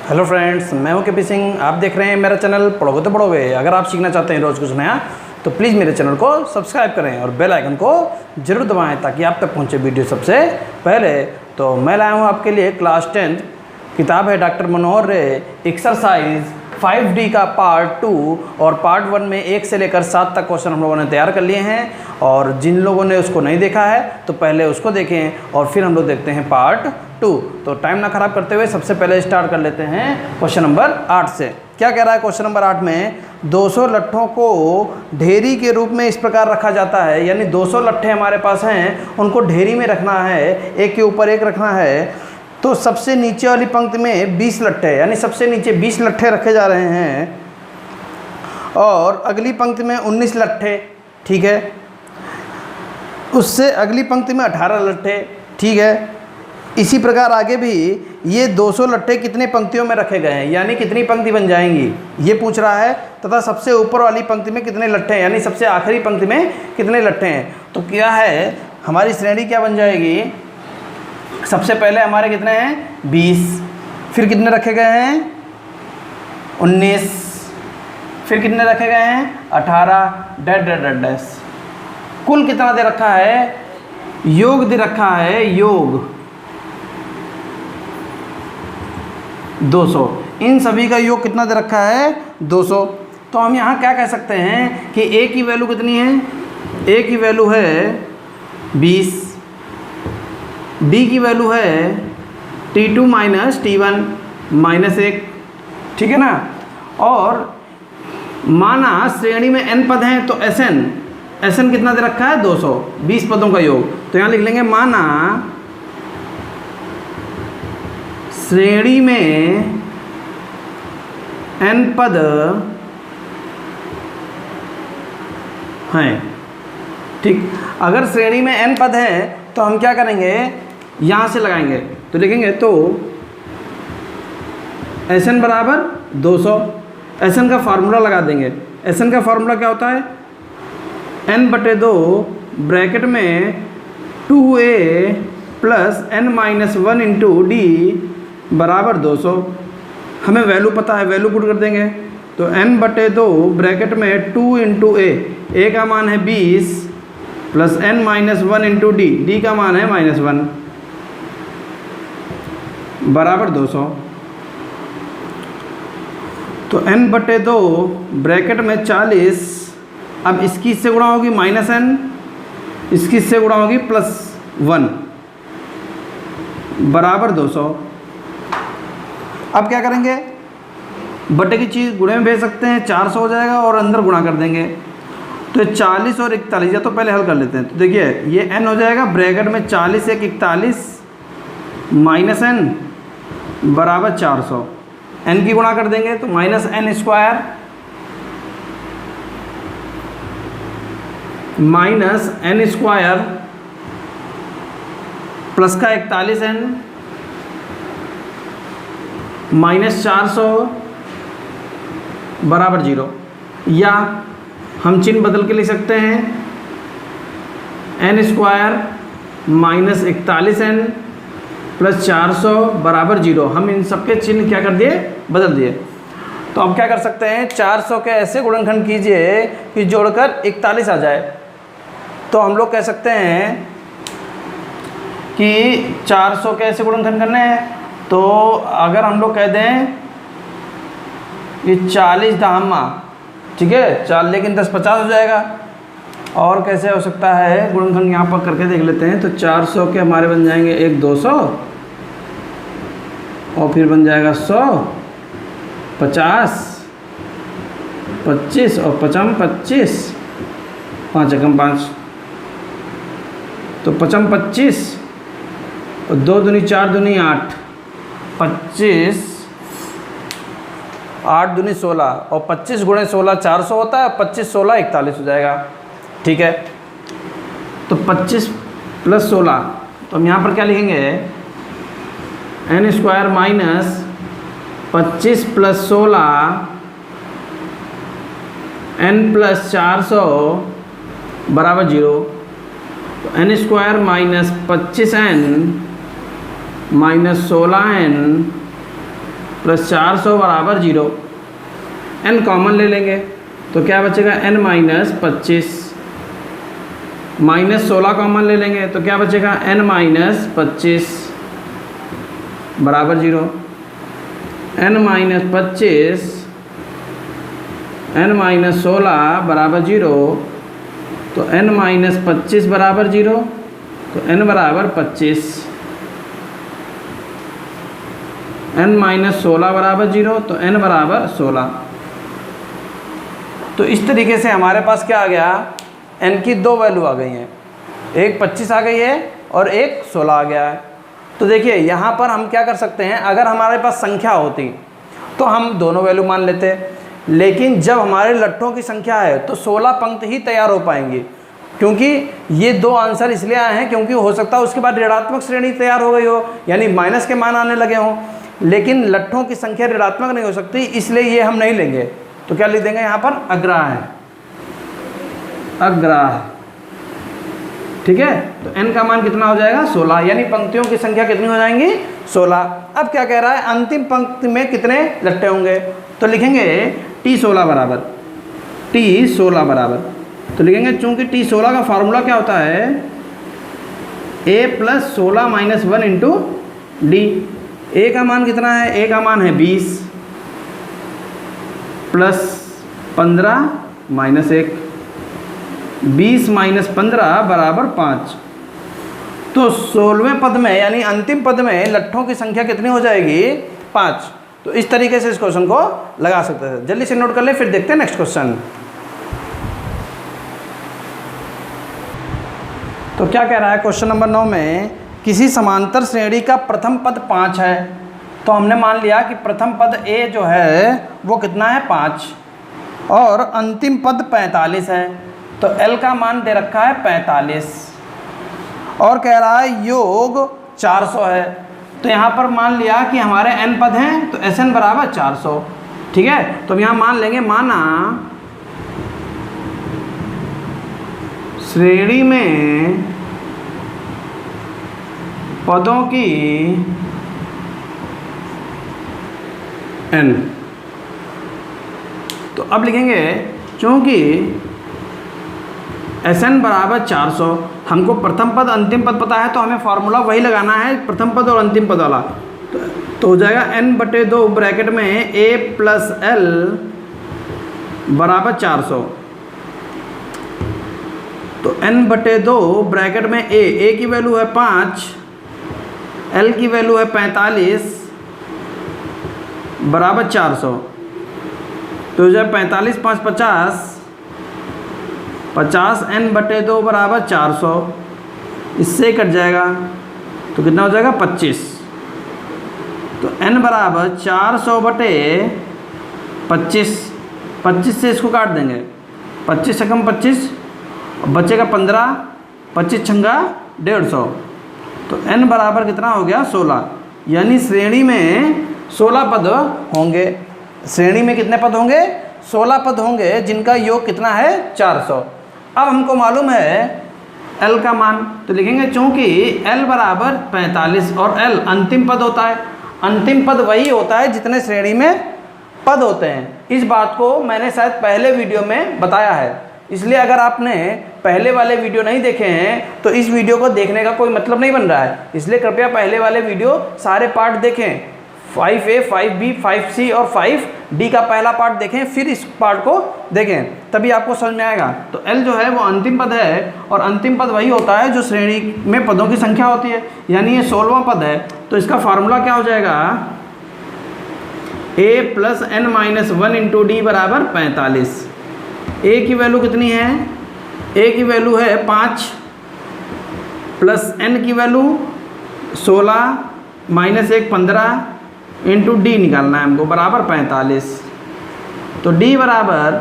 Hello friends, मैं हूं KP Singh. आप देख रहे हैं मेरा चैनल पढ़ोगे तो पढ़ोगे। अगर आप सीखना चाहते हैं रोज़ कुछ नया तो प्लीज़ मेरे चैनल को सब्सक्राइब करें और बेल आइकन को जरूर दबाएं ताकि आप तक पहुंचे वीडियो सबसे पहले। तो मैं लाया हूं आपके लिए क्लास 10 किताब है डॉक्टर मनोहर रे, एक्सरसाइज 5D का पार्ट 2 और पार्ट 1 में 1 से लेकर 7 तक क्वेश्चन हम लोगों ने तैयार कर लिए हैं। और जिन लोगों ने उसको नहीं देखा है तो पहले उसको देखें और फिर हम लोग देखते हैं पार्ट 2। तो टाइम ना ख़राब करते हुए सबसे पहले स्टार्ट कर लेते हैं क्वेश्चन नंबर 8 से। क्या कह रहा है क्वेश्चन नंबर 8 में? 200 लट्ठों को ढेरी के रूप में इस प्रकार रखा जाता है, यानी 200 लट्ठे हमारे पास हैं, उनको ढेरी में रखना है, एक के ऊपर एक रखना है। तो सबसे नीचे वाली पंक्ति में 20 लट्ठे, यानी सबसे नीचे 20 लट्ठे रखे जा रहे हैं और अगली पंक्ति में 19 लट्ठे, ठीक है। उससे अगली पंक्ति में 18 लट्ठे, ठीक है। इसी प्रकार आगे भी ये 200 लट्ठे कितने पंक्तियों में रखे गए हैं, यानी कितनी पंक्ति बन जाएंगी ये पूछ रहा है। तथा सबसे ऊपर वाली पंक्ति में कितने लट्ठे हैं, यानी सबसे आखिरी पंक्ति में कितने लट्ठे हैं। तो क्या है, हमारी श्रेणी क्या बन जाएगी? सबसे पहले हमारे कितने हैं? 20, फिर कितने रखे गए हैं? 19, फिर कितने रखे गए हैं? 18 डैश डैश डैश डैश। कुल कितना दे रखा है? योग दे रखा है, योग 200। इन सभी का योग कितना दे रखा है? 200। तो हम यहाँ क्या कह सकते हैं कि ए की वैल्यू कितनी है? ए की वैल्यू है 20, डी की वैल्यू है T2 माइनस T1 माइनस 1, ठीक है ना। और माना श्रेणी में n पद हैं तो SN कितना दे रखा है? 200, 20 पदों का योग। तो यहाँ लिख लेंगे माना श्रेणी में n पद हैं, ठीक। अगर श्रेणी में n पद है तो हम क्या करेंगे, यहाँ से लगाएंगे तो लिखेंगे तो SN बराबर 200। SN का फार्मूला लगा देंगे। SN का फार्मूला क्या होता है? n/2 ब्रैकेट में 2a plus n-1 into D बराबर 200। हमें वैल्यू पता है, वैल्यू पुट कर देंगे। तो n/2 ब्रैकेट में 2 इंटू a का मान है 20 प्लस n-1 इंटू डी का मान है -1 बराबर 200। तो n/2 ब्रैकेट में 40, अब इसकी इससे गुणा होगी -n, इसकी इससे गुणा होगी +1 बराबर 200। अब क्या करेंगे, बटे की चीज़ गुणे में भेज सकते हैं, 400 हो जाएगा और अंदर गुणा कर देंगे। तो 40 और 41, या तो पहले हल कर लेते हैं। तो देखिए ये n हो जाएगा ब्रैकेट में 40 1 41 -n बराबर 400। n की गुणा कर देंगे तो -n square -n square plus का 41n -400 बराबर 0। या हम चिन्ह बदल के लिख सकते हैं n स्क्वायर -41n प्लस 400 बराबर 0। हम इन सबके चिन्ह क्या कर दिए? बदल दिए। तो अब क्या कर सकते हैं, 400 के ऐसे गुणनखंड कीजिए कि जोड़कर 41 आ जाए। तो हम लोग कह सकते हैं कि 400 के ऐसे गुणनखंड करने हैं। तो अगर हम लोग कह दें कि 40 धामा, ठीक है, 4 लेकिन 10 50 हो जाएगा। और कैसे हो सकता है गुणनखंड, यहाँ पर करके देख लेते हैं। तो 400 के हमारे बन जाएंगे 1 200 और फिर बन जाएगा 100 50 25 और 55 25 5 एकम 5, तो 55 25 और 2 दूनी 4 दूनी 8 25 8 दूनी 16 और 25 गुणे 16 400 होता है। 25 16 41 हो जाएगा, ठीक है। तो 25 प्लस 16, तो हम यहाँ पर क्या लिखेंगे, n square minus 25 plus 16 n plus 400 बराबर 0। तो n square minus 25n minus 16n plus 400 बराबर 0। n कॉमन ले लेंगे तो क्या बचेगा, n माइनस 25, माइनस 16 कॉमन ले लेंगे तो क्या बचेगा, n माइनस 25 बराबर 0। n माइनस 25 n माइनस 16 बराबर 0, तो n माइनस 25 बराबर 0, तो n बराबर 25, n माइनस 16 बराबर 0, तो n बराबर 16। तो इस तरीके से हमारे पास क्या आ गया, n की दो वैल्यू आ गई हैं, एक 25 आ गई है और एक 16 आ गया है। तो देखिए यहाँ पर हम क्या कर सकते हैं, अगर हमारे पास संख्या होती तो हम दोनों वैल्यू मान लेते, लेकिन जब हमारे लट्ठों की संख्या है तो 16 पंक्ति ही तैयार हो पाएंगी, क्योंकि ये दो आंसर इसलिए आए हैं क्योंकि हो सकता है उसके बाद ऋणात्मक श्रेणी तैयार हो गई हो, यानी माइनस के मान आने लगे हों, लेकिन लट्ठों की संख्या ऋणात्मक नहीं हो सकती, इसलिए ये हम नहीं लेंगे। तो क्या लिख देंगे यहाँ पर, अग्राह्य, अग्राह्य। ठीक है, तो n का मान कितना हो जाएगा, 16, यानी पंक्तियों की संख्या कितनी हो जाएंगी, 16। अब क्या कह रहा है, अंतिम पंक्ति में कितने लट्ठे होंगे, तो लिखेंगे T16 बराबर, T16 बराबर, तो लिखेंगे चूंकि T16 का फार्मूला क्या होता है, a plus 16 minus 1 into D. a का मान कितना है, a का मान है 20 प्लस 15 माइनस 1, 20 माइनस 15 बराबर 5। तो 16वें पद में यानी अंतिम पद में लट्ठों की संख्या कितनी हो जाएगी, 5। तो इस तरीके से इस क्वेश्चन को लगा सकते हैं। जल्दी से नोट कर ले, फिर देखते हैं नेक्स्ट क्वेश्चन। तो क्या कह रहा है क्वेश्चन नंबर 9 में, किसी समांतर श्रेणी का प्रथम पद 5 है। तो हमने मान लिया कि प्रथम पद a जो है वो कितना है, 5, और अंतिम पद 45 है। तो l का मान दे रखा है 45, और कह रहा है योग 400 है। तो यहाँ पर मान लिया कि हमारे n पद हैं, तो Sn बराबर 400। ठीक है, तो हम यहाँ मान लेंगे, माना श्रेणी में पदों की n। तो अब लिखेंगे क्योंकि Sn बराबर 400, हमको प्रथम पद अंतिम पद पता है, तो हमें फार्मूला वही लगाना है, प्रथम पद और अंतिम पद वाला। तो हो जाएगा n/2 ब्रैकेट में a प्लस l बराबर 400। तो n/2 ब्रैकेट में a की वैल्यू है 5, l की वैल्यू है 45 बराबर 400। तो जब 45 5 50, 50 n/2 बराबर 400, इससे कट जाएगा तो कितना हो जाएगा, 25। तो n बराबर 400 बटे 25, 25 से इसको काट देंगे, 25 से कम 25, बचेगा 15, 25 छंगा 150। तो n बराबर कितना हो गया, 16, यानी श्रेणी में 16 पद होंगे। श्रेणी में कितने पद होंगे, 16 पद होंगे, जिनका योग कितना है, 400। अब हमको मालूम है l का मान, तो लिखेंगे चूंकि l बराबर 45 और l अंतिम पद होता है, अंतिम पद वही होता है जितने श्रेणी में पद होते हैं। इस बात को मैंने शायद पहले वीडियो में बताया है, इसलिए अगर आपने पहले वाले वीडियो नहीं देखे हैं तो इस वीडियो को देखने का कोई मतलब नहीं बन रहा है, इसलिए कृपया पहले वाले वीडियो सारे पार्ट देखें, 5A 5B 5C और 5D का पहला पार्ट देखें, फिर इस पार्ट को देखें, तभी आपको समझ में आएगा। तो L जो है वो अंतिम पद है, और अंतिम पद वही होता है जो श्रेणी में पदों की संख्या होती है, यानी ये 16वां पद है। तो इसका फार्मूला क्या हो जाएगा, a plus n minus 1 into D बराबर 45। a की वैल्यू कितनी है, a की वैल्यू है 5 प्लस n की वैल्यू 16 माइनस 1 15 इंटू डी निकालना है हमको, बराबर 45। तो d बराबर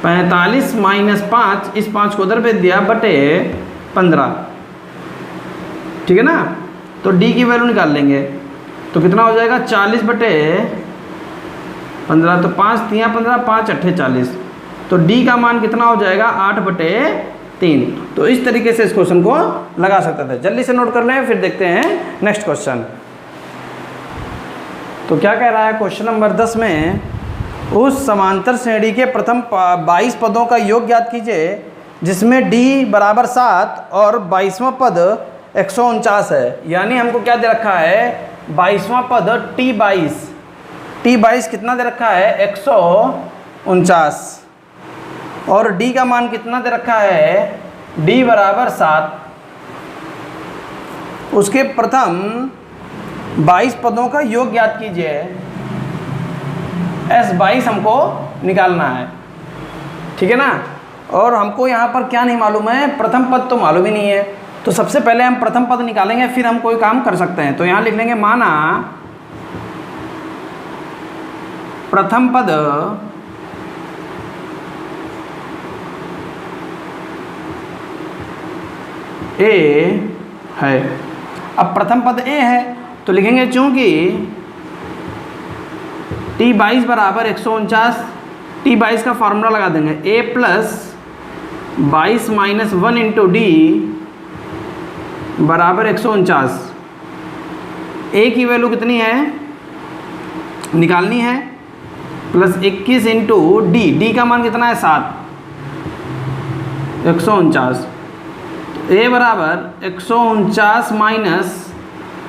45 माइनस 5, इस 5 को उधर भेज दिया, बटे 15। ठीक है ना, तो d की वैल्यू निकाल लेंगे, तो कितना हो जाएगा, 40 बटे 15, तो 5 3 15, 5 8 40। तो d का मान कितना हो जाएगा, 8 बटे 3। तो इस तरीके से इस क्वेश्चन को लगा सकते थे। जल्दी से नोट कर लें, फिर देखते हैं नेक्स्ट क्वेश्चन। तो क्या कह रहा है क्वेश्चन नंबर 10 में, उस समांतर श्रेणी के प्रथम 22 पदों का योग ज्ञात कीजिए जिसमें d बराबर 7 और 22वां पद 149 है। यानी हमको क्या दे रखा है, 22वां पद t22 कितना दे रखा है 149 और d का मान कितना दे रखा है d बराबर 7। उसके प्रथम 22 पदों का योग ज्ञात कीजिए। S22 हमको निकालना है, ठीक है ना। और हमको यहाँ पर क्या नहीं मालूम है, प्रथम पद तो मालूम ही नहीं है। तो सबसे पहले हम प्रथम पद निकालेंगे, फिर हम कोई काम कर सकते हैं। तो यहाँ लिख लेंगे माना प्रथम पद A है। अब प्रथम पद A है तो लिखेंगे चूंकि t22 बराबर 149, t22 का फार्मूला लगा देंगे a plus 22 minus 1 into D बराबर 149। a की वैल्यू कितनी है निकालनी है, प्लस 21 इंटू डी का मान कितना है 7, 149। a बराबर 149 माइनस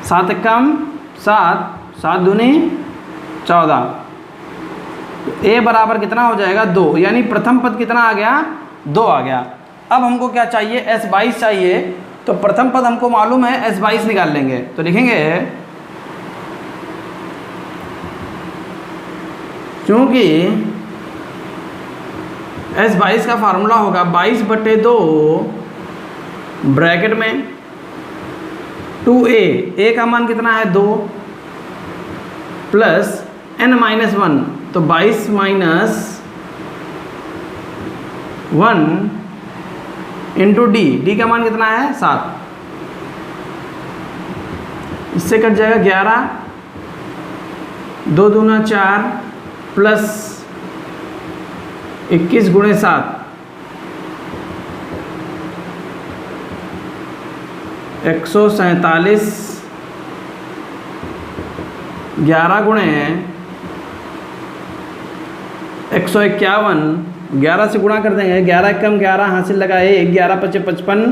7 कम 7, 7 दूनी 14। a बराबर कितना हो जाएगा 2, यानी प्रथम पद कितना आ गया 2 आ गया। अब हमको क्या चाहिए S22 चाहिए। तो प्रथम पद हमको मालूम है S22 निकाल लेंगे। तो लिखेंगे क्योंकि S22 का फार्मूला होगा 22/2 ब्रैकेट में 2a, a का मान कितना है 2 प्लस n-1, तो 22 माइनस 1 इंटू डी का मान कितना है 7। इससे कट जाएगा 11, 2 दूना 4 प्लस 21 गुणे 7, 147, 11 गुणे 151, 11 से गुणा कर देंगे, 11 कम 11 हासिल लगा 1, 11 पचे 55,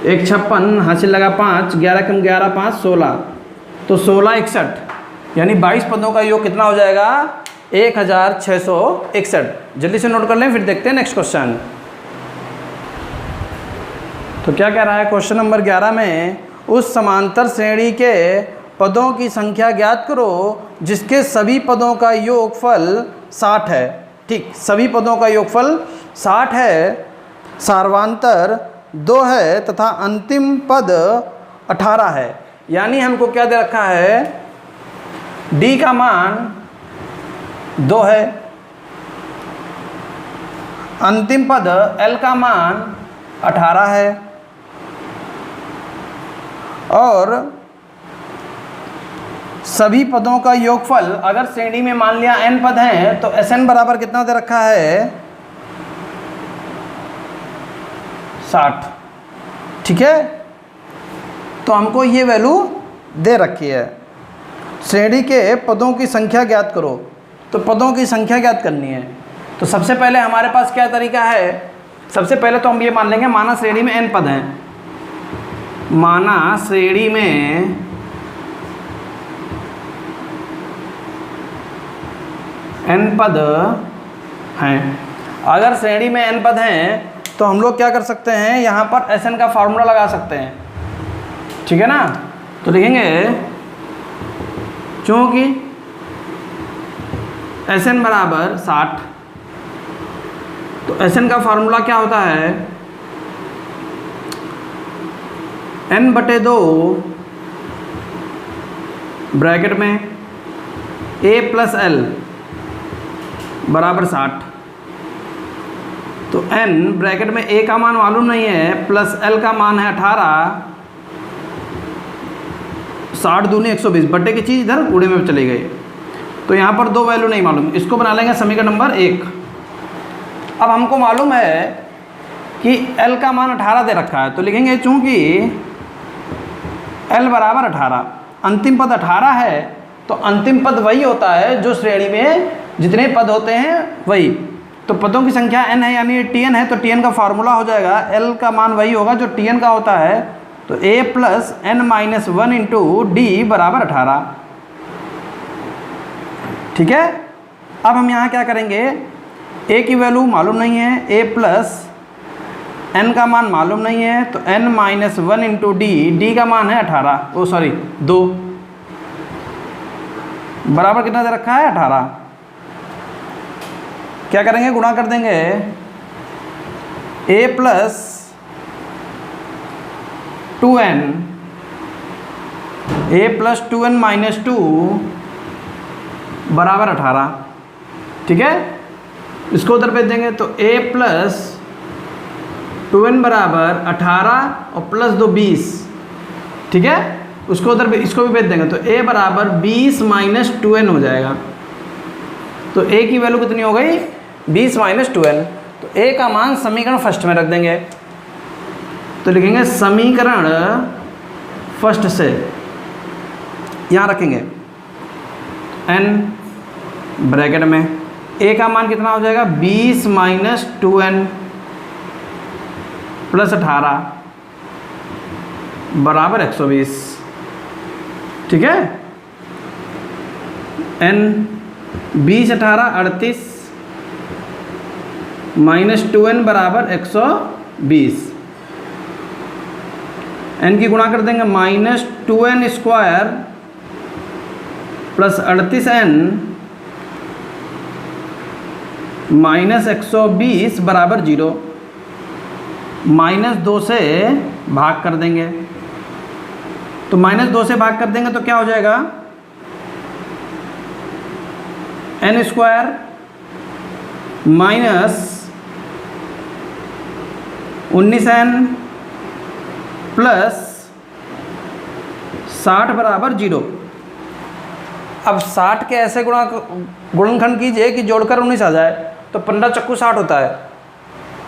1 56 हासिल लगा 5, 11 कम 11 5 16, तो 16 61, यानी 22 पदों का योग कितना हो जाएगा 1661। जल्दी से नोट कर लें, फिर देखते हैं नेक्स्ट क्वेश्चन। तो क्या कह रहा है क्वेश्चन नंबर 11 में, उस समांतर श्रेणी के पदों की संख्या ज्ञात करो जिसके सभी पदों का योगफल 60 है। ठीक, सभी पदों का योगफल 60 है, सार्वांतर 2 है तथा अंतिम पद 18 है। यानी हमको क्या दे रखा है, d का मान 2 है, अंतिम पद l का मान 18 है और सभी पदों का योगफल, अगर श्रेणी में मान लिया n पद हैं तो Sn बराबर कितना दे रखा है 60। ठीक है, तो हमको ये वैल्यू दे रखी है। श्रेणी के पदों की संख्या ज्ञात करो, तो पदों की संख्या ज्ञात करनी है। तो सबसे पहले हमारे पास क्या तरीका है, सबसे पहले तो हम ये मान लेंगे माना श्रेणी में n पद हैं, माना श्रेणी में n पद हैं। अगर श्रेणी में n पद हैं तो हम लोग क्या कर सकते हैं, यहाँ पर Sn का फार्मूला लगा सकते हैं। ठीक है ना, तो लिखेंगे क्योंकि Sn बराबर 60, तो Sn का फार्मूला क्या होता है n/2 ब्रैकेट में a प्लस l बराबर 60। तो n ब्रैकेट में a का मान मालूम नहीं है, प्लस l का मान है 18, 60 दूनी 120, बट्टे की चीज़ इधर कूड़े में चली गई। तो यहाँ पर 2 वैल्यू नहीं मालूम, इसको बना लेंगे समीकरण नंबर 1। अब हमको मालूम है कि l का मान 18 दे रखा है, तो लिखेंगे चूँकि l बराबर 18, अंतिम पद 18 है तो अंतिम पद वही होता है जो श्रेणी में जितने पद होते हैं वही। तो पदों की संख्या n है यानी Tn है, तो Tn का फार्मूला हो जाएगा L का मान वही होगा जो Tn का होता है, तो a plus n minus 1 into D बराबर 18। ठीक है, अब हम यहाँ क्या करेंगे, a की वैल्यू मालूम नहीं है, a प्लस n का मान मालूम नहीं है, तो n माइनस 1 इंटू डी का मान है 18, ओ सॉरी 2, बराबर कितना दे रखा है 18। क्या करेंगे, गुणा कर देंगे, a plus 2n, a plus 2n minus 2 बराबर 18। ठीक है, इसको उधर भेज देंगे, तो a प्लस 2n बराबर 18 और प्लस 2 20। ठीक है, उसको उधर इसको भी भेज देंगे, तो a बराबर 20 माइनस 2n हो जाएगा। तो a की वैल्यू कितनी हो गई, 20 माइनस 2n। तो a का मान समीकरण फर्स्ट में रख देंगे, तो लिखेंगे समीकरण फर्स्ट से, यहाँ रखेंगे n ब्रैकेट में, a का मान कितना हो जाएगा 20 माइनस 2n प्लस 18 बराबर 120। ठीक है, n 20 18 38 माइनस 2n बराबर 120, n की गुणा कर देंगे, minus 2n square plus 38n minus 120 बराबर 0, माइनस 2 से भाग कर देंगे, तो माइनस 2 से भाग कर देंगे तो क्या हो जाएगा, n square minus 19n plus 60 बराबर 0। अब 60 के ऐसे गुणनखंड कीजिए कि जोड़कर 19 आ जाए, तो 15 चक्कू 60 होता है।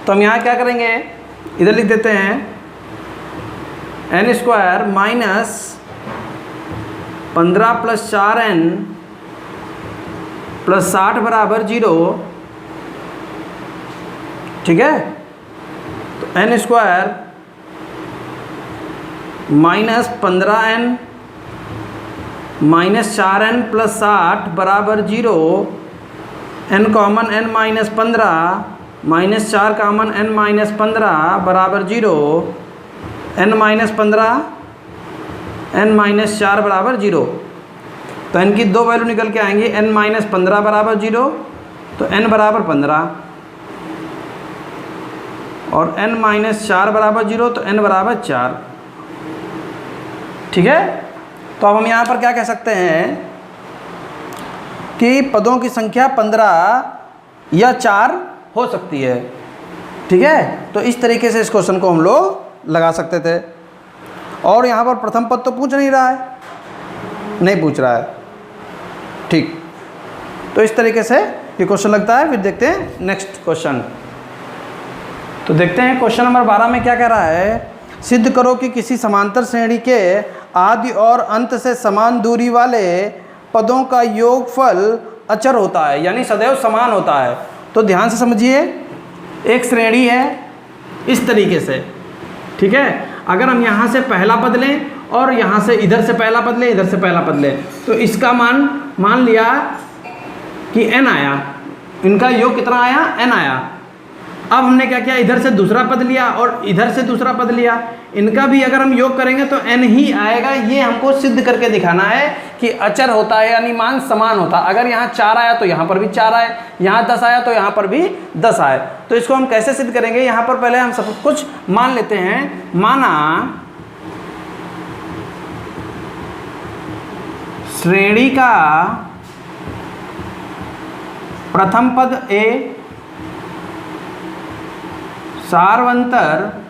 तो हम यहाँ क्या करेंगे, इधर लिख देते हैं n square minus 15 plus 4n plus 60 बराबर 0। ठीक है, तो n square minus 15n minus 4n plus 60 बराबर 0, n common n minus 15 minus 4 common n minus 15 बराबर 0, n माइनस 15 n माइनस 4 बराबर 0। तो n की दो वैल्यू निकल के आएंगी, n माइनस 15 बराबर 0, तो n बराबर 15 और n माइनस 4 बराबर 0, तो n बराबर 4। ठीक है, तो अब हम यहाँ पर क्या कह सकते हैं कि पदों की संख्या 15 या 4 हो सकती है। ठीक है, तो इस तरीके से इस क्वेश्चन को हम लोग लगा सकते थे। और यहाँ पर प्रथम पद तो पूछ नहीं रहा है, नहीं पूछ रहा है। ठीक, तो इस तरीके से ये क्वेश्चन लगता है। फिर देखते हैं नेक्स्ट क्वेश्चन। तो देखते हैं क्वेश्चन नंबर 12 में क्या कह रहा है, सिद्ध करो कि किसी समांतर श्रेणी के आदि और अंत से समान दूरी वाले पदों का योगफल अचर होता है, यानी सदैव समान होता है। तो ध्यान से समझिए, एक श्रेणी है इस तरीके से। ठीक है, अगर हम यहाँ से पहला पद लें और यहाँ से इधर से पहला पद लें, इधर से पहला पद लें, तो इसका मान लिया कि n आया, इनका योग कितना आया, n आया। अब हमने क्या किया, इधर से दूसरा पद लिया और इधर से दूसरा पद लिया, इनका भी अगर हम योग करेंगे तो n ही आएगा। ये हमको सिद्ध करके दिखाना है कि अचर होता है, यानी मान समान होता है। अगर यहाँ 4 आया तो यहाँ पर भी 4 आए, यहाँ 10 आया तो यहाँ पर भी 10 आए। तो इसको हम कैसे सिद्ध करेंगे, यहाँ पर पहले हम सब कुछ मान लेते हैं। माना श्रेणी का प्रथम पद a सार्वंतर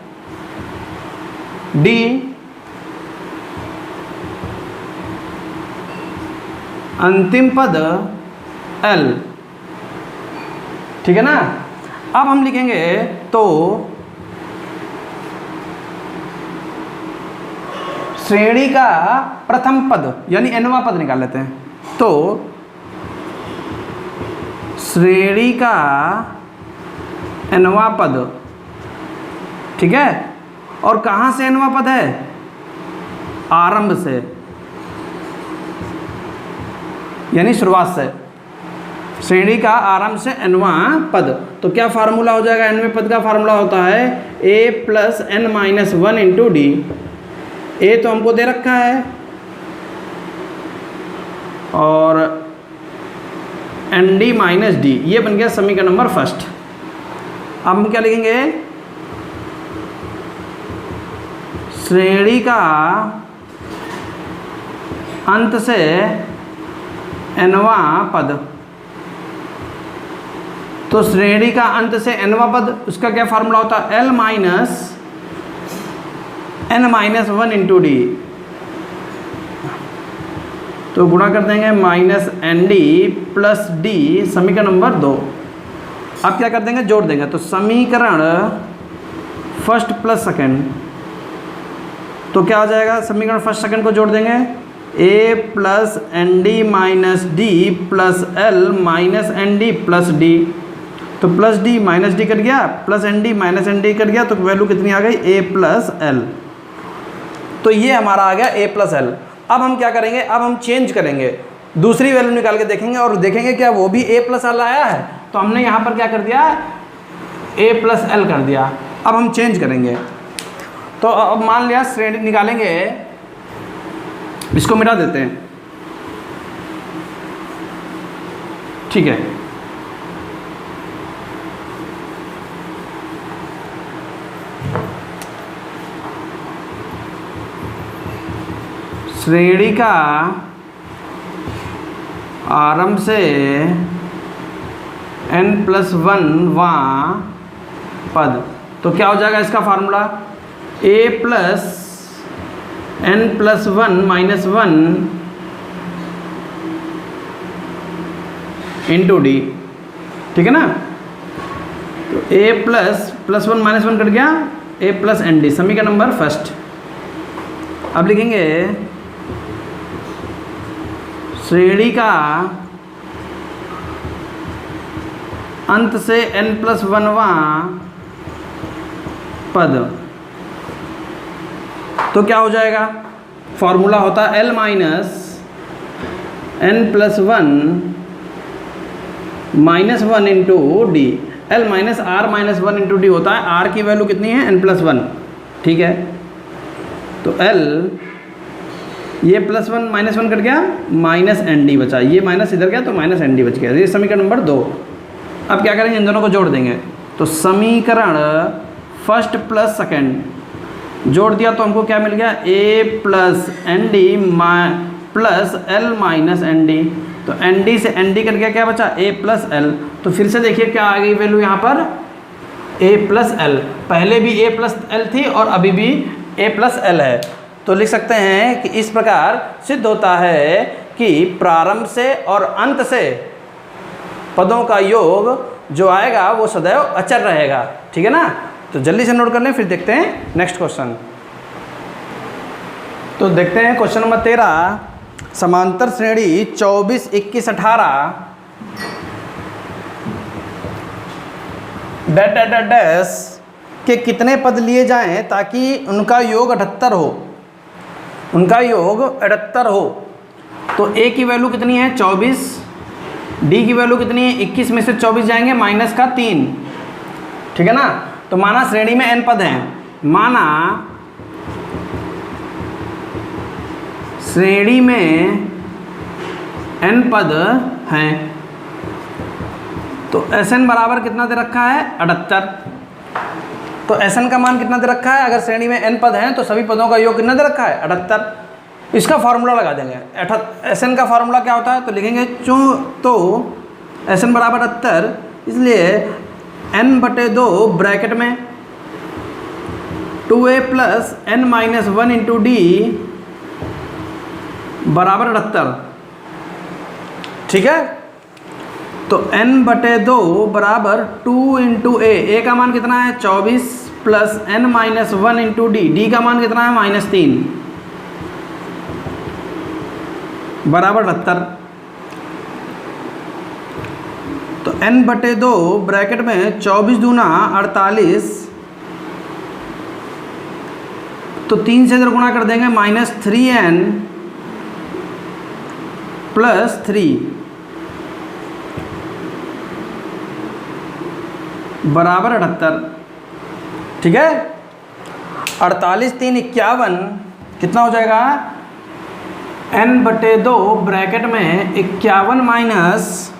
d अंतिम पद l। ठीक है ना। अब हम लिखेंगे तो श्रेणी का प्रथम पद यानी nवां पद निकाल लेते हैं। तो श्रेणी का nवां पद, ठीक है, और कहाँ से nवां पद है? आरंभ से, यानी शुरुआत से। श्रेणी का आरंभ से nवां पद, तो क्या फार्मूला हो जाएगा? nवें पद का फार्मूला होता है a plus n minus 1 into D. a तो हमको दे रखा है और nd माइनस डी, ये बन गया समीकरण नंबर फर्स्ट। अब हम क्या लिखेंगे? श्रेणी का अंत से nवां पद, तो श्रेणी का अंत से nवां पद, उसका क्या फार्मूला होता है? l minus n minus 1 into D. तो गुणा कर देंगे minus N D plus D, समीकरण नंबर 2। अब क्या कर देंगे? जोड़ देंगे। तो समीकरण फर्स्ट प्लस सेकंड, तो क्या हो जाएगा? समीकरण फर्स्ट सेकंड को जोड़ देंगे, a plus N d minus d plus L minus N D plus d. तो plus d minus d cut गया, plus N d minus N D cut गया, तो वैल्यू कितनी आ गई? a plus L. तो ये हमारा आ गया a प्लस एल। अब हम क्या करेंगे? अब हम चेंज करेंगे, दूसरी वैल्यू निकाल के देखेंगे और देखेंगे क्या वो भी a प्लस एल आया है। तो हमने यहाँ पर क्या कर दिया? a प्लस एल कर दिया। अब हम चेंज करेंगे, तो अब मान लिया श्रेणी निकालेंगे, इसको मिटा देते हैं, ठीक है। श्रेणी का आरंभ से n प्लस 1 वां पद, तो क्या हो जाएगा इसका formula? a plus n plus 1 minus 1 into D, ठीक है ना। तो a प्लस 1 माइनस 1 कट गया, a प्लस एन डी, समीकरण नंबर फर्स्ट। अब लिखेंगे श्रेणी का अंत से n प्लस 1 वां पद, तो क्या हो जाएगा? फॉर्मूला होता है l minus n plus 1 minus 1 into D. L minus R minus 1 into D होता है। आर की वैल्यू कितनी है? n प्लस 1, ठीक है। तो l, ये प्लस 1 माइनस 1 कट गया, माइनस एन डी बचा, ये माइनस इधर गया तो माइनस एन डी बच गया। ये समीकरण नंबर 2। अब क्या करेंगे? इन दोनों को जोड़ देंगे। तो समीकरण फर्स्ट प्लस सेकंड जोड़ दिया तो हमको क्या मिल गया? a plus N D plus L minus N D. तो एन डी से एन डी कट गया, क्या बचा? a plus L. तो फिर से देखिए क्या आ गई वैल्यू यहाँ पर? a plus L. पहले भी a प्लस एल थी और अभी भी a प्लस एल है। तो लिख सकते हैं कि इस प्रकार सिद्ध होता है कि प्रारंभ से और अंत से पदों का योग जो आएगा वो सदैव अचर रहेगा, ठीक है ना। तो जल्दी से नोट कर लें, फिर देखते हैं नेक्स्ट क्वेश्चन। तो देखते हैं क्वेश्चन नंबर 13। समांतर श्रेणी 24, 21, 18 डैश के कितने पद लिए जाएं ताकि उनका योग 78 हो? उनका योग 78 हो। तो a की वैल्यू कितनी है? 24। d की वैल्यू कितनी है? 21 में से 24 जाएंगे माइनस का 3, ठीक है ना। तो माना श्रेणी में n पद हैं, माना श्रेणी में n पद हैं, तो Sn बराबर कितना दे रखा है? 78। तो Sn का मान कितना दे रखा है? अगर श्रेणी में n पद हैं तो सभी पदों का योग कितना दे रखा है? 78। इसका फार्मूला लगा देंगे। Sn का फार्मूला क्या होता है? तो लिखेंगे तो Sn बराबर 78, इसलिए n/2 ब्रैकेट में 2a plus n minus 1 into D बराबर 78, ठीक है। तो n/2 बराबर 2 इंटू a का मान कितना है? 24 plus n minus 1 into D का मान कितना है? -3 बराबर 78। तो n/2 ब्रैकेट में 24 दूना 48, तो 3 से इधर गुणा कर देंगे -3n + 3 बराबर 78। ठीक है, 48 3 51, कितना हो जाएगा? n/2 ब्रैकेट में 51 माइनस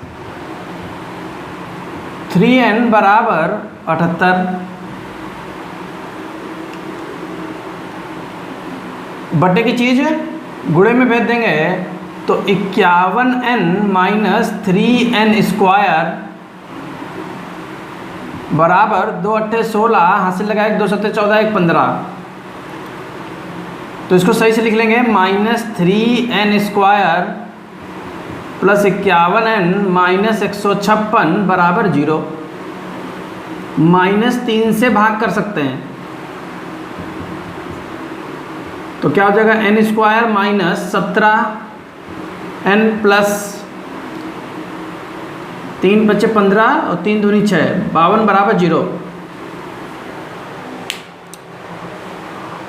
3n बराबर 78। बटे की चीज़ गुणे में भेज देंगे तो 51n माइनस 3n स्क्वायर बराबर 2 अट्ठे 16, हासिल लगाए 2 सत्ते 14, 1 15। तो इसको सही से लिख लेंगे -3n square plus 51n minus 156 बराबर 0। -3 से भाग कर सकते हैं तो क्या हो जाएगा? n square minus 17n plus 3 बचे 15 और 3 दूनी 6, 52 बराबर 0।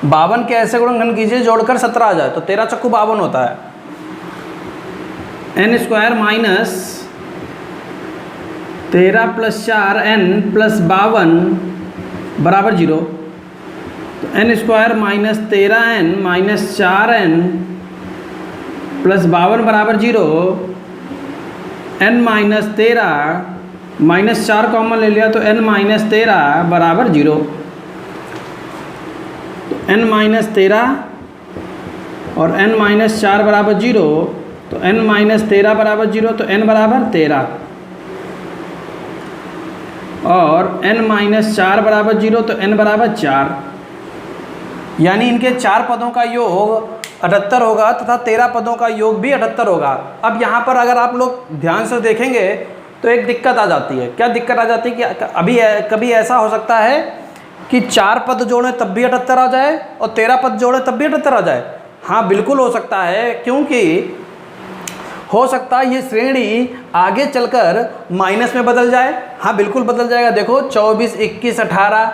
52 के ऐसे गुणनखंड कीजिए जोड़कर 17 आ जाए तो 13 चक्कू 52 होता है। n स्क्वायर माइनस 13 + 4n + 52 बराबर 0। तो n square minus 13n minus 4n + 52 बराबर 0। n माइनस 13 माइनस 4 कॉमन ले लिया तो n माइनस 13 बराबर 0। तो n माइनस 13 और n माइनस 4 बराबर 0, तो n माइनस 13 बराबर 0, तो n बराबर 13 और n माइनस 4 बराबर 0, तो n बराबर 4। यानी इनके 4 पदों का योग 78 होगा तथा 13 पदों का योग भी 78 होगा। अब यहाँ पर अगर आप लोग ध्यान से देखेंगे तो एक दिक्कत आ जाती है। क्या दिक्कत आ जाती है कि कभी ऐसा हो सकता है कि 4 पद जोड़ें तब भी 78 आ जाए और 13 पद जोड़ें तब भी 78 आ जाए। हाँ बिल्कुल हो सकता है, क्योंकि हो सकता है ये श्रेणी आगे चलकर माइनस में बदल जाए। हाँ बिल्कुल बदल जाएगा। देखो 24, 21, 18,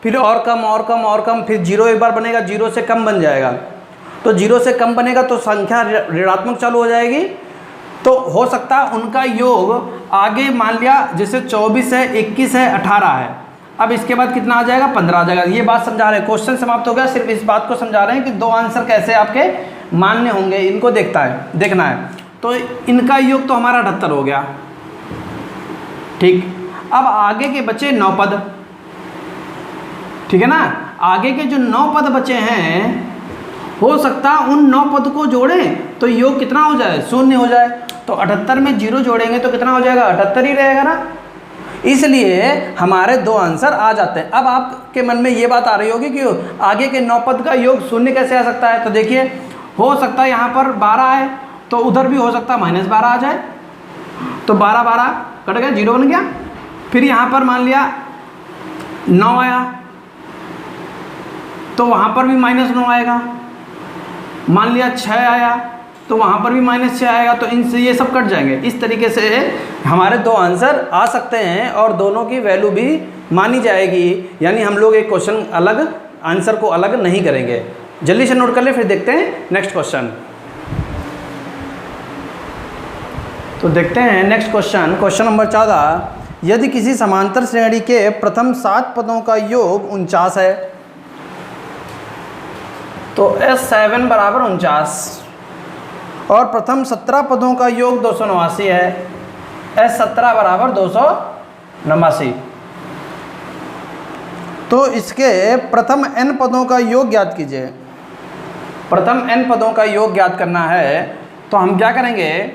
फिर और कम और कम और कम, फिर 0 एक बार बनेगा, 0 से कम बन जाएगा। तो 0 से कम बनेगा तो संख्या ऋणात्मक चालू हो जाएगी। तो हो सकता है उनका योग आगे मान लिया जैसे 24 है, 21 है, 18 है, अब इसके बाद कितना आ जाएगा? 15 आ जाएगा। ये बात समझा रहे हैं, क्वेश्चन समाप्त हो गया। सिर्फ इस बात को समझा रहे हैं कि 2 आंसर कैसे आपके मान्य होंगे, इनको देखना है। तो इनका योग तो हमारा 78 हो गया। ठीक, अब आगे के बचे 9 पद। ठीक है ना, आगे के जो 9 पद बचे हैं, हो सकता है उन 9 पद को जोड़ें तो योग कितना हो जाए? 0 हो जाए। तो 78 में 0 जोड़ेंगे तो कितना हो जाएगा? 78 ही रहेगा ना। इसलिए हमारे 2 आंसर आ जाते हैं। अब आपके मन में ये बात आ रही होगी कि आगे के 9 पद का योग 0 कैसे आ सकता है? तो देखिए, हो सकता है यहाँ पर 12 है तो उधर भी हो सकता है -12 आ जाए। तो 12 12 कट गया, 0 बन गया। फिर यहाँ पर मान लिया 9 आया तो वहाँ पर भी -9 आएगा। मान लिया 6 आया तो वहाँ पर भी -6 आएगा। तो इनसे ये सब कट जाएंगे। इस तरीके से हमारे 2 आंसर आ सकते हैं और दोनों की वैल्यू भी मानी जाएगी। यानी हम लोग एक क्वेश्चन अलग, आंसर को अलग नहीं करेंगे। जल्दी से नोट कर ले, फिर देखते हैं नेक्स्ट क्वेश्चन। तो देखते हैं नेक्स्ट क्वेश्चन। क्वेश्चन नंबर 14, यदि किसी समांतर श्रेणी के प्रथम 7 पदों का योग 49 है तो S7 बराबर 49 और प्रथम 17 पदों का योग 289 है, S17 बराबर 289। तो इसके प्रथम n पदों का योग ज्ञात कीजिए। प्रथम n पदों का योग ज्ञात करना है तो हम क्या करेंगे?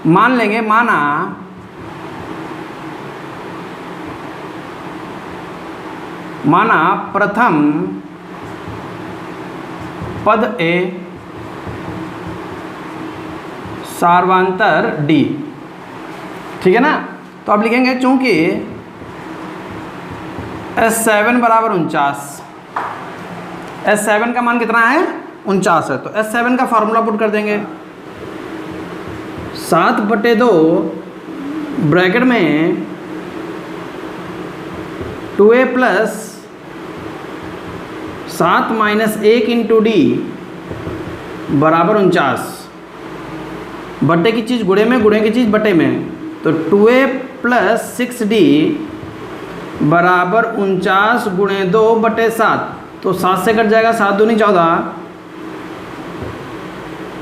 मान लेंगे, माना प्रथम पद A सार्वांतर D। ठीक है ना। तो अब लिखेंगे चूंकि S7 बराबर 49, S7 का मान कितना है? 49 है। तो S7 का फॉर्मूला पुट कर देंगे, 7/2 ब्रैकेट में 2a plus 7 minus 1 into D बराबर 49। बटे की चीज़ गुणे में, गुणे की चीज़ बटे में, तो 2a प्लस 6d बराबर 49 गुणे 2 बटे 7। तो 7 से कट जाएगा, 7 दूनी 14।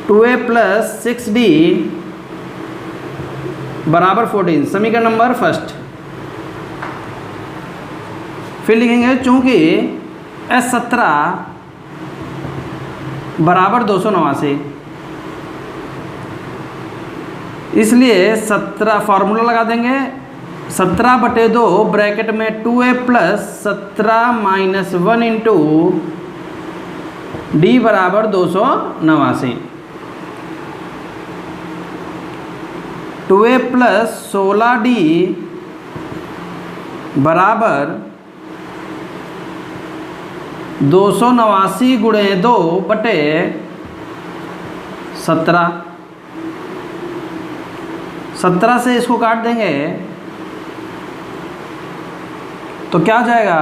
2a प्लस 6d बराबर 14, समीकरण नंबर फर्स्ट। फिर लिखेंगे चूंकि S17 बराबर 289, इसलिए 17 फार्मूला लगा देंगे 17/2 ब्रैकेट में 2a plus 17 minus 1 into D बराबर 289। 2a प्लस 16d बराबर 289 गुणे 2 बटे 17। 17 से इसको काट देंगे तो क्या हो जाएगा,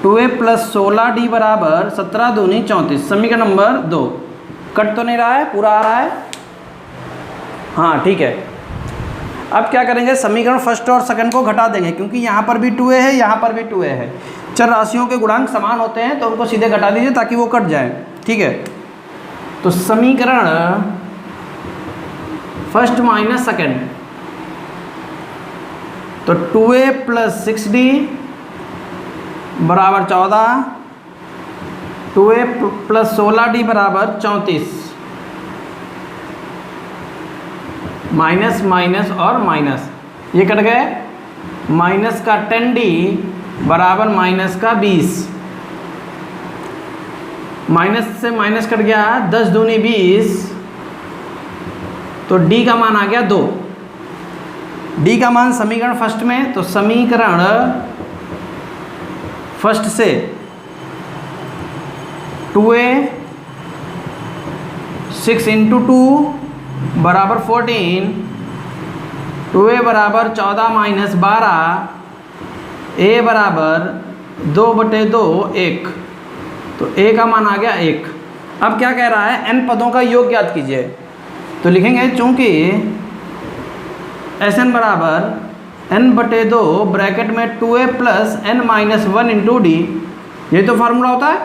2a प्लस 16d बराबर 17 दूनी 34, समीकरण नंबर 2। कट तो नहीं रहा है, पूरा आ रहा है? हाँ ठीक है। अब क्या करेंगे, समीकरण फर्स्ट और सेकंड को घटा देंगे, क्योंकि यहाँ पर भी 2a है, यहाँ पर भी 2a है। चर राशियों के गुणांक समान होते हैं तो उनको सीधे घटा दीजिए ताकि वो कट जाए। ठीक है, तो समीकरण फर्स्ट माइनस सेकंड, तो 2a प्लस 6d बराबर 14, 2a प्लस 16d बराबर 34, माइनस माइनस और माइनस ये कट गए, माइनस का 10d बराबर माइनस का 20, माइनस से माइनस कट गया 10 दूनी 20, तो d का मान आ गया 2। d का मान समीकरण फर्स्ट में, तो समीकरण फर्स्ट से 2a 6 इंटू 2 बराबर 14, 2a बराबर 14 माइनस 12, a बराबर 2/2 1, तो a का मान आ गया 1। अब क्या कह रहा है, n पदों का योग ज्ञात कीजिए, तो लिखेंगे चूंकि Sn बराबर n/2 ब्रैकेट में 2a plus n minus 1 into D, ये तो फार्मूला होता है,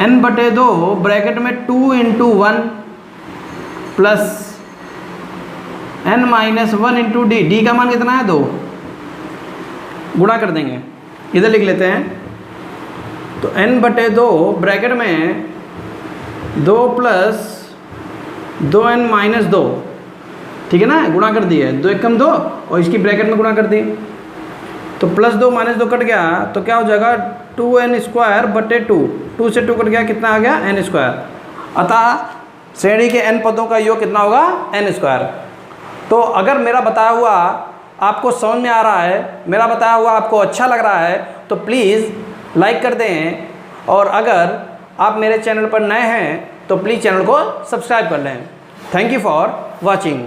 n/2 ब्रैकेट में 2 into 1 plus n minus 1 into D, D का मान कितना है 2, गुणा कर देंगे, इधर लिख लेते हैं। तो n/2 ब्रैकेट में 2 प्लस 2n माइनस 2, ठीक है ना, गुणा कर दिए, 2 × 2 और इसकी ब्रैकेट में गुणा कर दी, तो प्लस 2 माइनस 2 कट गया, तो क्या हो जाएगा 2n² 2 से 2 कट गया, कितना आ गया n²। अतः श्रेणी के n पदों का योग कितना होगा n²। तो अगर मेरा बताया हुआ आपको समझ में आ रहा है, मेरा बताया हुआ आपको अच्छा लग रहा है, तो प्लीज़ लाइक कर दें, और अगर आप मेरे चैनल पर नए हैं तो प्लीज़ चैनल को सब्सक्राइब कर लें। Thank you for watching.